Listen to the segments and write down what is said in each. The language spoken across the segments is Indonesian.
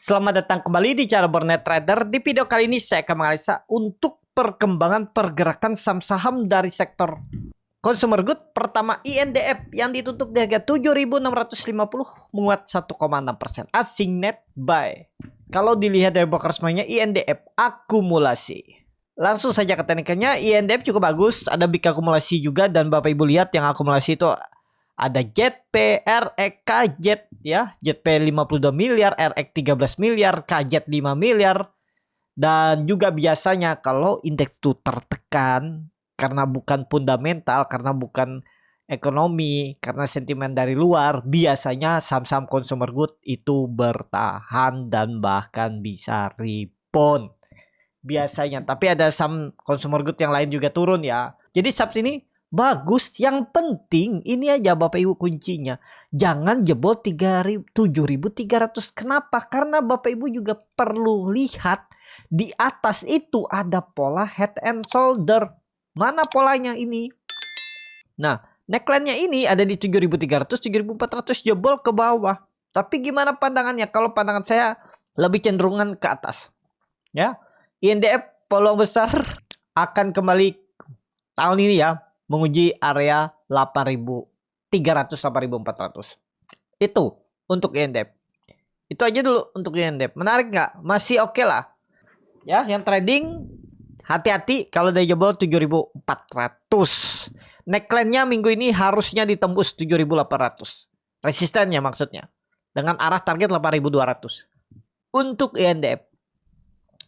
Selamat datang kembali di channel Bornet Trader. Di video kali ini saya akan menganalisa untuk perkembangan pergerakan saham-saham dari sektor consumer good. Pertama, INDF yang ditutup di harga 7.650 menguat 1,6%. Asing net buy. Kalau dilihat dari broker semuanya, INDF akumulasi. Langsung saja ke teknikannya, INDF cukup bagus, ada big akumulasi juga, dan Bapak Ibu lihat yang akumulasi itu ada JP, RX, KZ ya, JP 52 miliar, RX 13 miliar, KZ 5 miliar. Dan juga biasanya kalau indeks itu tertekan karena bukan fundamental, karena bukan ekonomi, karena sentimen dari luar, biasanya saham-saham consumer good itu bertahan dan bahkan bisa rebound biasanya. Tapi ada saham consumer good yang lain juga turun ya. Jadi saham ini bagus, yang penting ini aja Bapak Ibu kuncinya. Jangan jebol 7.300. Kenapa? Karena Bapak Ibu juga perlu lihat di atas itu ada pola head and shoulder. Mana polanya ini? Nah, neckline-nya ini ada di 7.300, 7.400 jebol ke bawah. Tapi gimana pandangannya? Kalau pandangan saya lebih cenderungan ke atas. Ya. INDF peluang besar akan kembali tahun ini ya, menguji area 8.300 8.400. Itu untuk INDF. Itu aja dulu untuk INDF. Menarik nggak? Masih oke lah. Ya, yang trading hati-hati kalau dari jebol 7.400. Neckline-nya minggu ini harusnya ditembus 7.800. Resistennya maksudnya. Dengan arah target 8.200. Untuk INDF.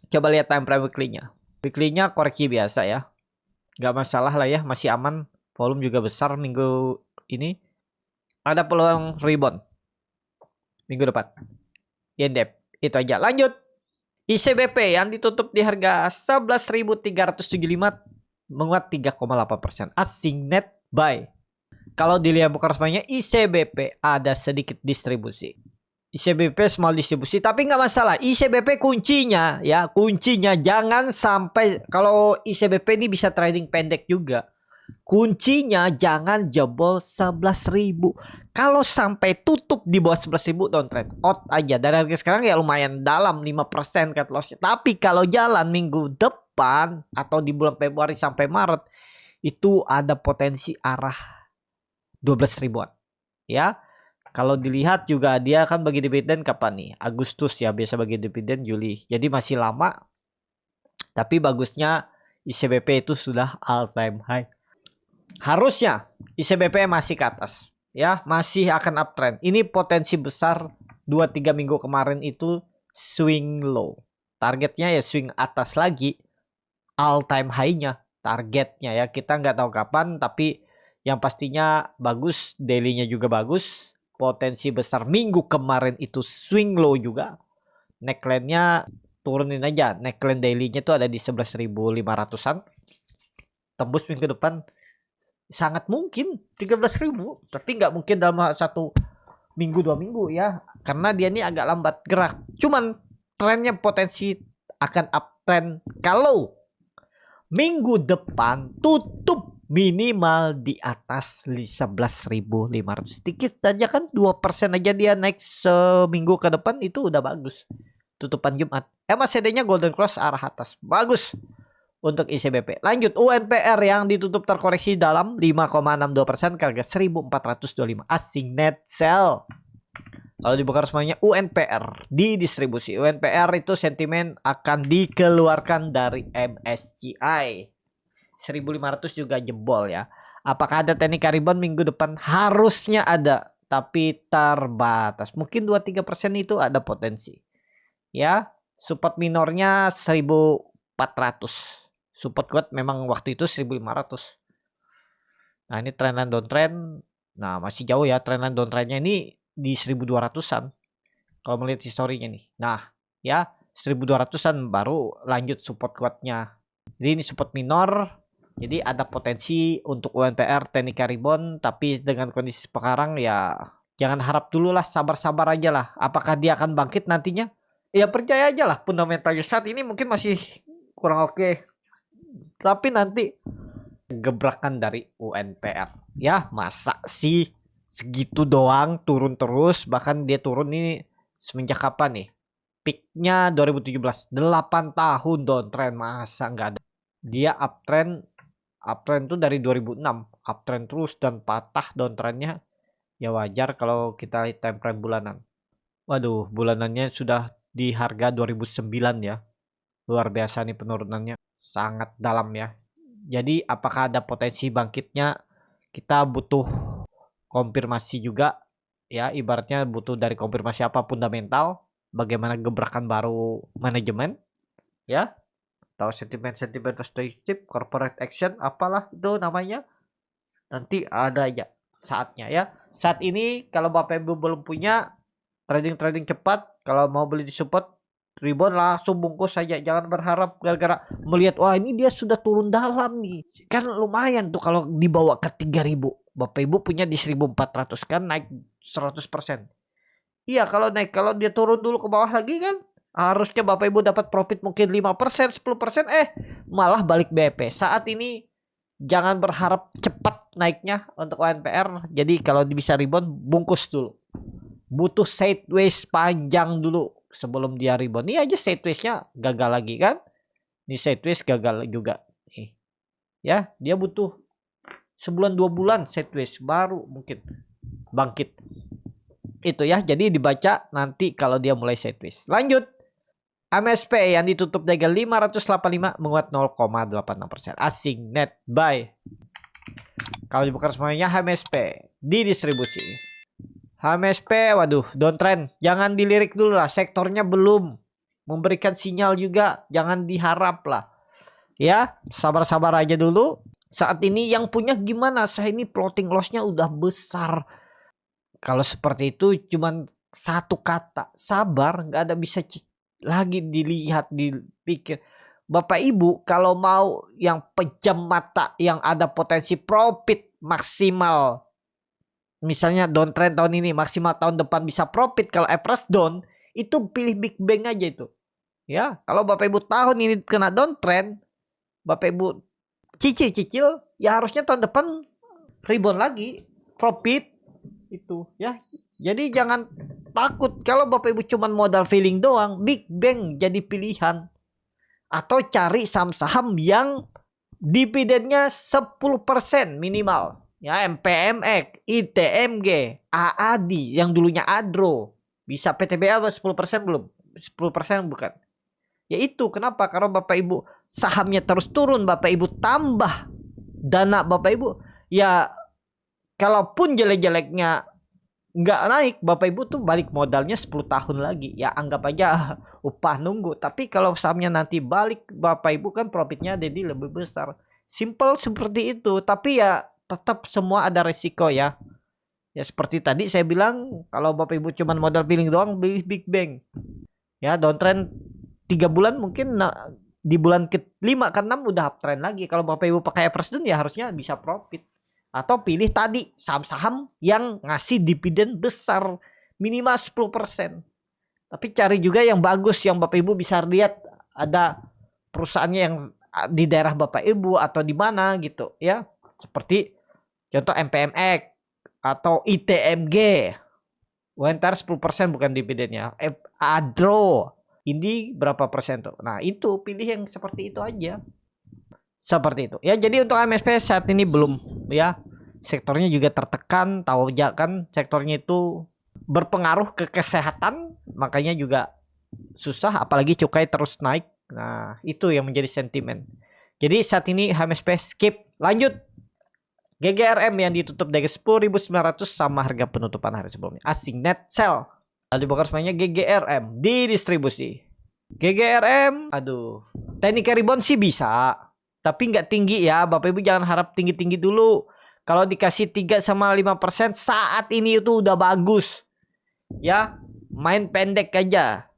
Coba lihat time frame weekly-nya. Weekly-nya koreksi biasa ya. Gak masalah lah ya, masih aman. Volume juga besar minggu ini. Ada peluang rebound minggu depan. INDF, itu aja. Lanjut. ICBP yang ditutup di harga 11.375 menguat 3,8%. Asing net buy. Kalau dilihat buka resminya, ICBP ada sedikit distribusi. ICBP small distribusi, tapi nggak masalah. ICBP kuncinya ya, kuncinya jangan sampai, kalau ICBP ini bisa trading pendek juga. Kuncinya jangan jebol 11.000. Kalau sampai tutup di bawah 11.000 don't trade, out aja. Dari harga sekarang ya lumayan dalam 5% cut loss. Tapi kalau jalan minggu depan atau di bulan Februari sampai Maret itu ada potensi arah 12.000-an ya. Kalau dilihat juga dia akan bagi dividen kapan nih? Agustus ya, biasa bagi dividen Juli. Jadi masih lama. Tapi bagusnya ICBP itu sudah all time high. Harusnya ICBP masih ke atas. Ya, masih akan uptrend. Ini potensi besar 2-3 minggu kemarin itu swing low. Targetnya ya swing atas lagi. All time high-nya. Targetnya ya. Kita nggak tahu kapan. Tapi yang pastinya bagus. Daily-nya juga bagus. Potensi besar minggu kemarin itu swing low juga. Neckline-nya turunin aja. Neckline daily-nya tuh ada di 11.500-an. Tembus minggu depan sangat mungkin 13.000. Tapi nggak mungkin dalam 1 minggu 2 minggu ya. Karena dia ini agak lambat gerak. Cuman trennya potensi akan uptrend kalau minggu depan tutup minimal di atas 11.500. Sedikit aja kan, 2% aja dia naik seminggu ke depan itu udah bagus. Tutupan Jumat. MACD-nya golden cross arah atas. Bagus untuk ICBP. Lanjut, UNPR yang ditutup terkoreksi dalam 5,62% ke harga 1.425. Asing net sell. Kalau dibuka semuanya UNPR di distribusi. UNPR itu sentimen akan dikeluarkan dari MSCI. 1.500 juga jebol ya. Apakah ada teknik rebound minggu depan? Harusnya ada, tapi terbatas. Mungkin 2-3% itu ada potensi. Ya, support minornya 1.400. Support kuat memang waktu itu 1.500. Nah, ini trendline downtrend. Nah, masih jauh ya trendline downtrendnya ini di 1.200-an. Kalau melihat historinya nih. Nah, ya 1.200-an baru lanjut support kuatnya. Jadi ini support minor. Jadi ada potensi untuk UNPR teknik rebound, tapi dengan kondisi sekarang ya jangan harap dulu lah, sabar-sabar aja lah. Apakah dia akan bangkit nantinya? Ya percaya aja lah, fundamentalnya saat ini mungkin masih kurang oke. Tapi nanti gebrakan dari UNPR. Ya masa sih segitu doang turun terus, bahkan dia turun ini semenjak kapan nih? peaknya 2017, 8 tahun downtrend, masa nggak ada. Dia uptrend tuh dari 2006, uptrend terus dan patah downtrendnya. Ya wajar kalau kita lihat time frame bulanan. Waduh, bulanannya sudah di harga 2009 ya. Luar biasa nih penurunannya, sangat dalam ya. Jadi apakah ada potensi bangkitnya? Kita butuh konfirmasi juga ya, ibaratnya butuh dari konfirmasi apa fundamental, bagaimana gebrakan baru manajemen ya, tahu sentimen-sentimen positif, corporate action, apalah itu namanya. Nanti ada aja saatnya ya. Saat ini kalau Bapak Ibu belum punya trading cepat, kalau mau beli di support rebound langsung bungkus saja, jangan berharap gara-gara melihat wah ini dia sudah turun dalam nih. Kan lumayan tuh kalau dibawa ke 3.000. Bapak Ibu punya di 1.400 kan naik 100%. Iya, kalau naik, kalau dia turun dulu ke bawah lagi kan harusnya Bapak Ibu dapat profit mungkin 5%, 10%, malah balik BP. Saat ini jangan berharap cepat naiknya untuk ONPR. Jadi kalau bisa rebound bungkus dulu. Butuh sideways panjang dulu sebelum dia rebound. Ini aja sideways-nya gagal lagi kan. Ini sideways gagal juga. Nih. Ya, dia butuh sebulan 2 bulan sideways baru mungkin bangkit. Itu ya, jadi dibaca nanti kalau dia mulai sideways. Lanjut. MSP yang ditutup dengan 585 menguat 0,86%. Asing net buy. Kalau dibuka semuanya MSP di distribusi. HMSP, waduh, downtrend. Jangan dilirik dulu lah, sektornya belum memberikan sinyal juga, jangan diharap lah. Ya, sabar-sabar aja dulu. Saat ini yang punya gimana? Saya ini floating loss-nya udah besar. Kalau seperti itu cuman satu kata, sabar, nggak ada bisa lagi dilihat, dipikir. Bapak Ibu kalau mau yang pejam mata, yang ada potensi profit maksimal, misalnya downtrend tahun ini, maksimal tahun depan bisa profit kalau average down, itu pilih big bang aja itu. Ya, kalau Bapak Ibu tahun ini kena downtrend, Bapak Ibu cicil, ya harusnya tahun depan rebound lagi, profit itu ya. Jadi jangan takut kalau Bapak Ibu cuman modal feeling doang, big bang jadi pilihan. Atau cari saham-saham yang dividennya 10% minimal. Ya, MPMX, ITMG, AAD yang dulunya Adro. Bisa PTBA 10% belum? 10% bukan. Ya itu kenapa? Karena Bapak Ibu sahamnya terus turun, Bapak Ibu tambah dana Bapak Ibu. Ya kalaupun jelek-jeleknya nggak naik, Bapak Ibu tuh balik modalnya 10 tahun lagi. Ya anggap aja upah nunggu. Tapi kalau sahamnya nanti balik, Bapak Ibu kan profitnya jadi lebih besar. Simple seperti itu. Tapi ya tetap semua ada resiko ya. Ya seperti tadi saya bilang, kalau Bapak Ibu cuma modal feeling doang, beli big bang. Ya downtrend 3 bulan mungkin di bulan ke-5 ke-6 udah uptrend lagi. Kalau Bapak Ibu pakai average down ya harusnya bisa profit. Atau pilih tadi saham-saham yang ngasih dividen besar minimal 10%. Tapi cari juga yang bagus, yang Bapak Ibu bisa lihat ada perusahaannya yang di daerah Bapak Ibu atau di mana gitu ya. Seperti contoh MPMX atau ITMG. UNTR 10% bukan dividennya. Adro ini berapa persen tuh? Nah itu pilih yang seperti itu aja. Seperti itu ya. Jadi untuk MSP saat ini belum ya, sektornya juga tertekan, tahu aja kan sektornya itu berpengaruh ke kesehatan, makanya juga susah, apalagi cukai terus naik. Nah itu yang menjadi sentimen. Jadi saat ini MSP skip. Lanjut GGRM yang ditutup dari 10.900 sama harga penutupan hari sebelumnya. Asing net sell. Lalu dibongkar semuanya GGRM di distribusi. GGRM, aduh, teknik rebound sih bisa, tapi nggak tinggi ya. Bapak Ibu jangan harap tinggi-tinggi dulu. Kalau dikasih 3,5% saat ini itu udah bagus. Ya, main pendek aja.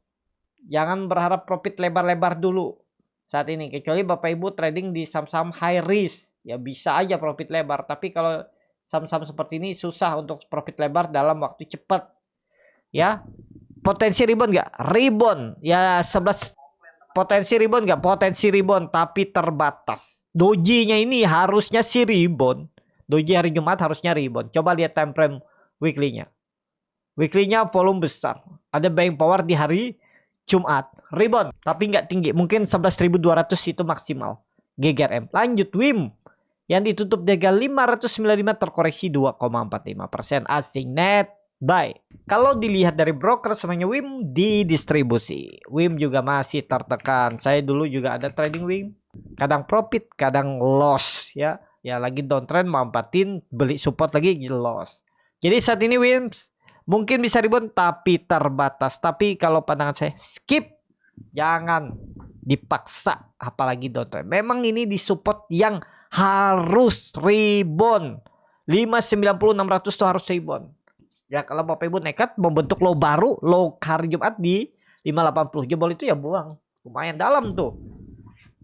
Jangan berharap profit lebar-lebar dulu saat ini. Kecuali Bapak Ibu trading di saham-saham high risk. Ya bisa aja profit lebar. Tapi kalau saham-saham seperti ini susah untuk profit lebar dalam waktu cepat. Ya, potensi rebound nggak? Rebound. Ya 11. Potensi rebound nggak? Potensi rebound tapi terbatas. Doji-nya ini harusnya sih rebound. Doji hari Jumat harusnya rebound. Coba lihat time frame weekly-nya. Weekly-nya volume besar. Ada buying power di hari Jumat rebound tapi nggak tinggi, mungkin 11.200 itu maksimal GGRM. Lanjut WIM yang ditutup di harga 595 terkoreksi 2,45%. Asing net buy. Kalau dilihat dari broker semuanya WIM di distribusi, WIM juga masih tertekan. Saya dulu juga ada trading WIM, kadang profit kadang loss ya. Ya lagi downtrend mampatin, beli support lagi loss. Jadi saat ini WIM mungkin bisa rebound tapi terbatas. Tapi kalau pandangan saya skip, jangan dipaksa apalagi downtrend. Memang ini di support yang harus rebound. 590 600 tuh harus rebound. Ya kalau Bapak Ibu nekat membentuk low baru, low hari Jumat di 580 jebol itu ya buang. Lumayan dalam tuh.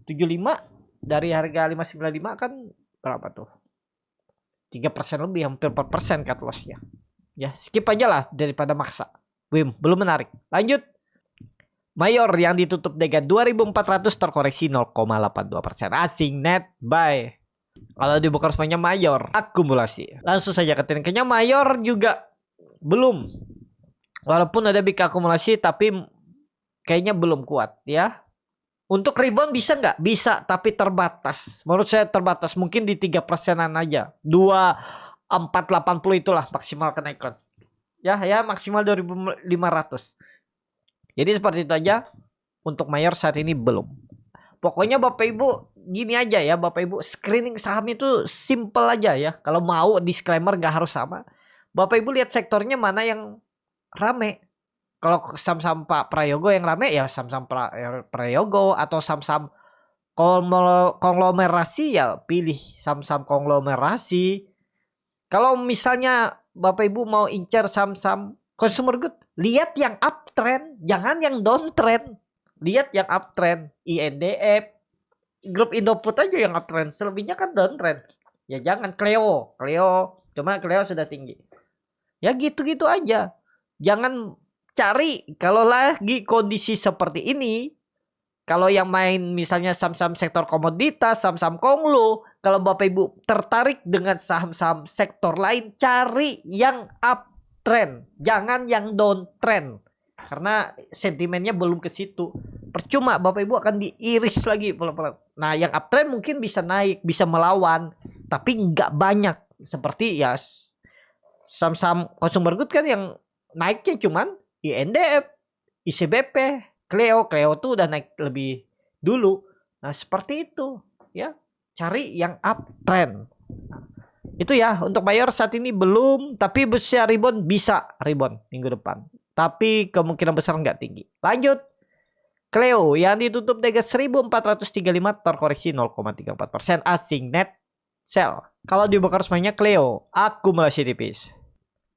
75 dari harga 595 kan berapa tuh? 3% lebih, hampir 4% cut loss-nya. Ya, skip aja lah daripada maksa. WIM belum menarik. Lanjut. Mayor yang ditutup dengan 2400 terkoreksi 0,82%. Asing net buy. Kalau dibuka resminya Mayor akumulasi. Langsung saja ke tekniknya. Mayor juga belum. Walaupun ada big akumulasi tapi kayaknya belum kuat ya. Untuk rebound bisa nggak? Bisa, tapi terbatas. Menurut saya terbatas. Mungkin di 3%-an aja. 2480 itulah maksimal kenaikan. Ya maksimal 2500. Jadi seperti itu aja. Untuk Mayor saat ini belum. Pokoknya Bapak Ibu gini aja ya. Bapak Ibu screening saham itu simple aja ya. Kalau mau disclaimer gak harus sama. Bapak Ibu lihat sektornya mana yang rame. Kalau saham-saham Pak Prayogo yang rame ya saham-saham Prayogo, atau saham-saham konglomerasi ya pilih saham-saham konglomerasi. Kalau misalnya Bapak Ibu mau incar saham-saham consumer good, lihat yang uptrend, jangan yang downtrend. Lihat yang uptrend, INDF, grup Indofood aja yang uptrend, selebihnya kan downtrend. Ya jangan Cleo, cuma Cleo sudah tinggi. Ya gitu-gitu aja. Jangan cari kalau lagi kondisi seperti ini. Kalau yang main misalnya saham-saham sektor komoditas, saham-saham konglo, kalau Bapak Ibu tertarik dengan saham-saham sektor lain, cari yang uptrend, jangan yang downtrend. Karena sentimennya belum ke situ. Percuma Bapak Ibu akan diiris lagi pelan-pelan. Nah, yang uptrend mungkin bisa naik, bisa melawan, tapi nggak banyak. Seperti ya saham-saham consumer good kan yang naiknya cuman INDF, ICBP, Cleo tuh udah naik lebih dulu. Nah seperti itu ya, cari yang uptrend. Nah, itu ya untuk Mayor saat ini belum, tapi bisa rebound, bisa rebound minggu depan. Tapi kemungkinan besar nggak tinggi. Lanjut. Cleo yang ditutup dengan 1435 terkoreksi 0,34%. Asing net sell. Kalau dibuka resminya Cleo akumulasi tipis.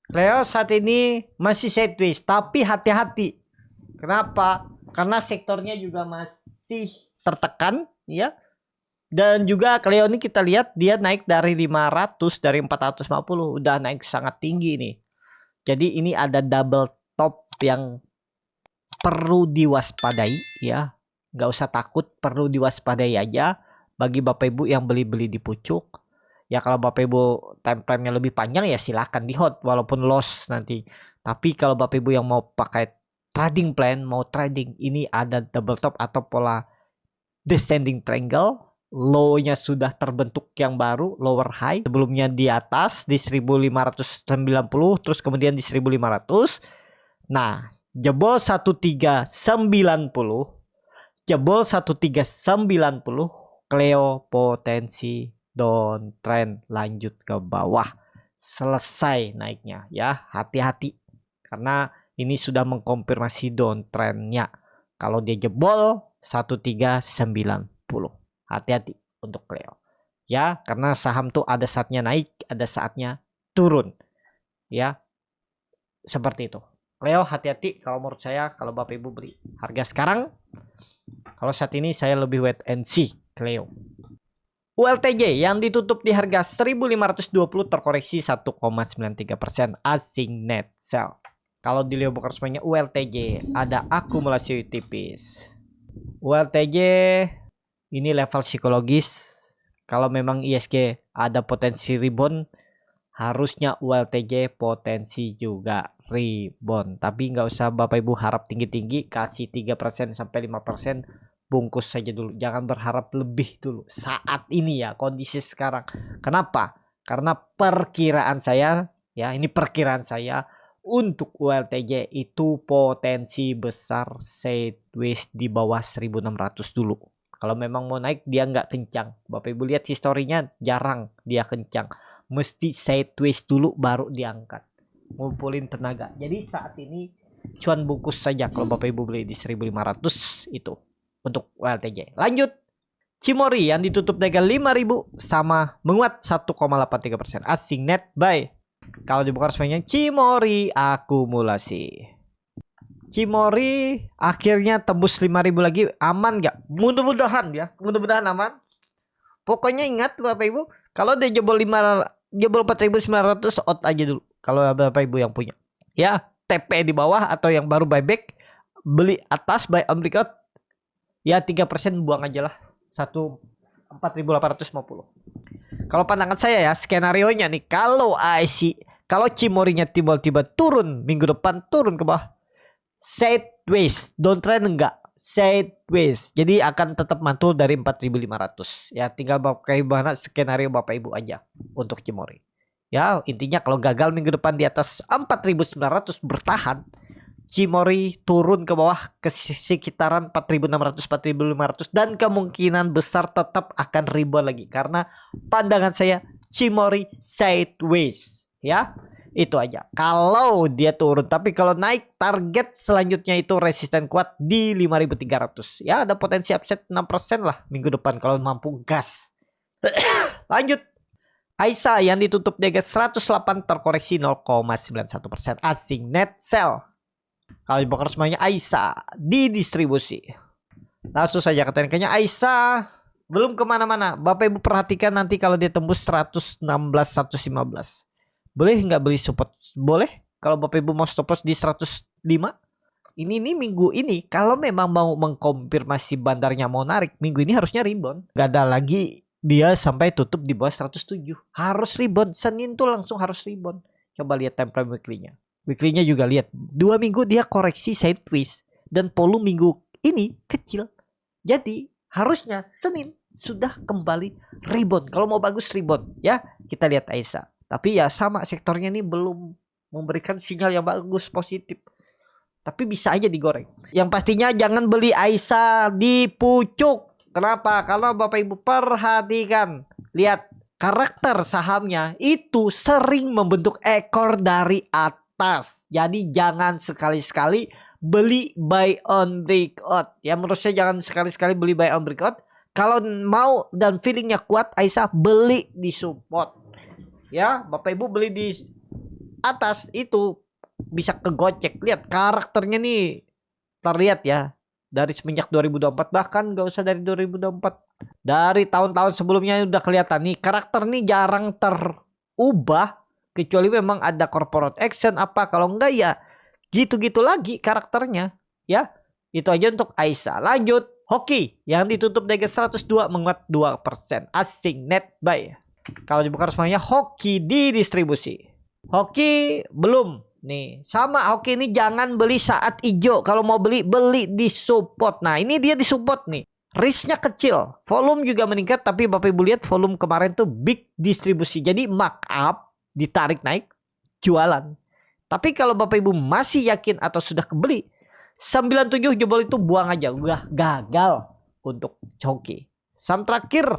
Cleo saat ini masih sideways, tapi hati-hati. Kenapa? Karena sektornya juga masih tertekan ya. Dan juga Cleo ini kita lihat dia naik dari 500, dari 450 udah naik sangat tinggi nih. Jadi ini ada double top yang perlu diwaspadai ya. Nggak usah takut, perlu diwaspadai aja bagi Bapak Ibu yang beli-beli di pucuk. Ya kalau Bapak Ibu time frame-nya lebih panjang ya silahkan di hold walaupun loss nanti. Tapi kalau Bapak Ibu yang mau pakai trading plan, mau trading, ini ada double top atau pola descending triangle. Low-nya sudah terbentuk yang baru, lower high. Sebelumnya di atas di 1590, terus kemudian di 1500. Nah, jebol 1390. Jebol 1390, Cleo potensi downtrend lanjut ke bawah, selesai naiknya ya, hati-hati karena ini sudah mengkonfirmasi downtrendnya. Kalau dia jebol 1390, hati-hati untuk Cleo ya, karena saham tuh ada saatnya naik, ada saatnya turun ya, seperti itu. Cleo hati-hati kalau menurut saya. Kalau Bapak Ibu beli harga sekarang, kalau saat ini saya lebih wait and see Cleo. ULTJ yang ditutup di harga 1520 terkoreksi 1,93%. Asing net sell. Kalau dilihat bukan resminya ULTJ ada akumulasi tipis. ULTJ ini level psikologis. Kalau memang ISG ada potensi rebound, harusnya ULTJ potensi juga rebound. Tapi nggak usah Bapak Ibu harap tinggi-tinggi, kasih 3% sampai 5%, bungkus saja dulu. Jangan berharap lebih dulu saat ini ya, kondisi sekarang. Kenapa? Karena perkiraan saya ya, ini perkiraan saya untuk ULTJ itu potensi besar sideways di bawah 1600 dulu. Kalau memang mau naik dia nggak kencang. Bapak Ibu lihat historinya jarang dia kencang. Mesti sideways dulu baru diangkat. Ngumpulin tenaga. Jadi saat ini cuan bungkus saja kalau Bapak Ibu beli di 1500 itu untuk ULTJ. Lanjut. Cimori yang ditutup dengan 5000 sama menguat 1,83%. Asing net buy. Kalau dibuka resminya Cimori akumulasi. Cimori akhirnya tembus 5000 lagi, aman gak? Mudah-mudahan ya, mudah-mudahan aman. Pokoknya ingat Bapak Ibu, kalau dia jebol 4900 out aja dulu. Kalau Bapak Ibu yang punya. Ya, TP di bawah atau yang baru buyback, beli atas buy on breakout. Ya 3% buang aja lah. 4850. Kalau pandangan saya ya, skenario-nya nih, kalau Cimorinya tiba-tiba turun minggu depan, turun ke bawah, sideways, downtrend enggak, sideways. Jadi akan tetap mantul dari 4500. Ya tinggal bagaimana skenario Bapak Ibu aja untuk Cimori. Ya intinya kalau gagal minggu depan di atas 4900 bertahan, Cimori turun ke bawah ke sekitaran 4600 4500 dan kemungkinan besar tetap akan rebound lagi karena pandangan saya Cimori sideways ya. Itu aja kalau dia turun, tapi kalau naik target selanjutnya itu resisten kuat di 5300. Ya ada potensi upside 6% lah minggu depan kalau mampu gas. Lanjut. Aisyah yang ditutup di 108 terkoreksi 0,91%. Asing net sell. Kalau dibongkar semuanya Aisyah didistribusi. Langsung saja kayaknya Aisyah belum kemana-mana. Bapak Ibu perhatikan nanti kalau dia tembus 116 115. Boleh nggak beli support? Boleh. Kalau Bapak Ibu mau stop loss di 105. Ini minggu ini kalau memang mau mengkonfirmasi bandarnya mau narik, minggu ini harusnya rebound. Gak ada lagi dia sampai tutup di bawah 107. Harus rebound. Senin tuh langsung harus rebound. Coba lihat time frame weekly-nya. Weekly-nya juga lihat. 2 minggu dia koreksi sideways. Dan volume minggu ini kecil. Jadi harusnya Senin sudah kembali rebound. Kalau mau bagus rebound. Ya kita lihat Aisyah. Tapi ya sama sektornya ini belum memberikan sinyal yang bagus positif. Tapi bisa aja digoreng. Yang pastinya jangan beli Aisyah di pucuk. Kenapa? Kalau Bapak Ibu perhatikan. Lihat karakter sahamnya itu sering membentuk ekor dari atas. Jadi jangan sekali-sekali beli buy on breakout. Ya menurut saya jangan sekali-sekali beli buy on breakout. Kalau mau dan feelingnya kuat Aisyah beli di support. Ya, Bapak Ibu beli di atas itu bisa kegocek. Lihat karakternya nih terlihat ya. Dari semenjak 2024 bahkan gak usah dari 2024. Dari tahun-tahun sebelumnya udah kelihatan nih karakter nih jarang terubah kecuali memang ada corporate action apa, kalau enggak ya gitu-gitu lagi karakternya. Ya, itu aja untuk Aisyah. Lanjut, Hoki yang ditutup dari 102 menguat 2%. Asing net buy. Kalau dibuka semuanya Hoki didistribusi. Hoki belum nih. Sama Hoki ini jangan beli saat hijau. Kalau mau beli di support. Nah ini dia di support nih. Risknya kecil. Volume juga meningkat. Tapi Bapak Ibu lihat volume kemarin tuh big distribusi. Jadi markup ditarik naik jualan. Tapi kalau Bapak Ibu masih yakin atau sudah kebeli 97 jebol itu buang aja. Udah gagal untuk Hoki. Saham terakhir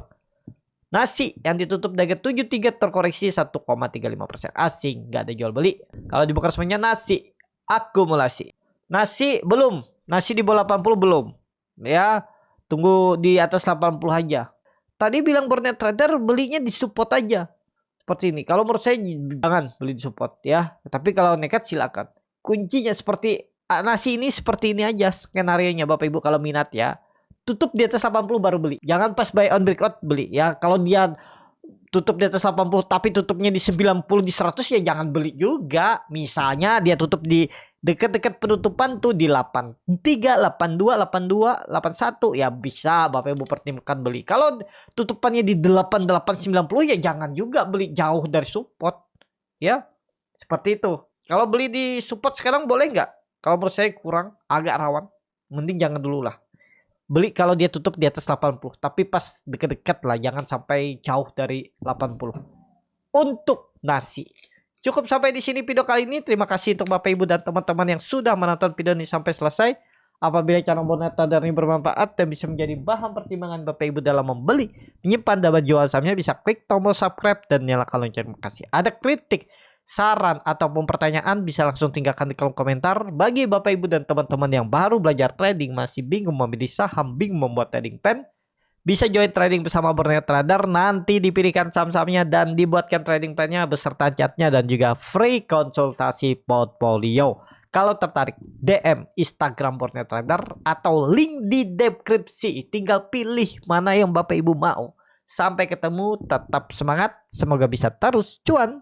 Nasi yang ditutup dari 73 terkoreksi 1,35%. Asing, gak ada jual beli. Kalau dibuka semuanya nasi akumulasi. Nasi belum. Nasi di bawah 80 belum. Ya, tunggu di atas 80 aja. Tadi bilang Bornet Trader belinya di support aja. Seperti ini. Kalau menurut saya jangan beli di support ya. Tapi kalau nekat silakan. Kuncinya seperti nasi ini seperti ini aja skenarionya Bapak Ibu kalau minat ya. Tutup di atas 80 baru beli. Jangan pas buy on breakout beli. Ya kalau dia tutup di atas 80 tapi tutupnya di 90 di 100 ya jangan beli juga. Misalnya dia tutup di dekat-dekat penutupan tuh di 83, 82, 82, 81 ya bisa Bapak Ibu pertimbangkan beli. Kalau tutupannya di 88, 90 ya jangan juga beli jauh dari support. Ya, seperti itu. Kalau beli di support sekarang boleh nggak? Kalau menurut saya kurang, agak rawan. Mending jangan dulu lah. Beli kalau dia tutup di atas 80. Tapi pas deket-deket lah, jangan sampai jauh dari 80. Untuk nasi. Cukup sampai di sini video kali ini. Terima kasih untuk Bapak Ibu dan teman-teman yang sudah menonton video ini sampai selesai. Apabila channel Bonnet Trader ini bermanfaat dan bisa menjadi bahan pertimbangan Bapak Ibu dalam membeli, menyimpan, dan menjual sahamnya, bisa klik tombol subscribe dan nyalakan lonceng notifikasi. Ada kritik, saran, ataupun pertanyaan, bisa langsung tinggalkan di kolom komentar. Bagi Bapak Ibu dan teman-teman yang baru belajar trading, masih bingung memilih saham, bingung membuat trading plan, bisa join trading bersama Bonnet Trader. Nanti dipilihkan saham-sahamnya dan dibuatkan trading plannya beserta chartnya dan juga free konsultasi portfolio. Kalau tertarik, DM Instagram Bonnet Trader atau link di deskripsi. Tinggal pilih mana yang Bapak Ibu mau. Sampai ketemu, tetap semangat. Semoga bisa terus cuan.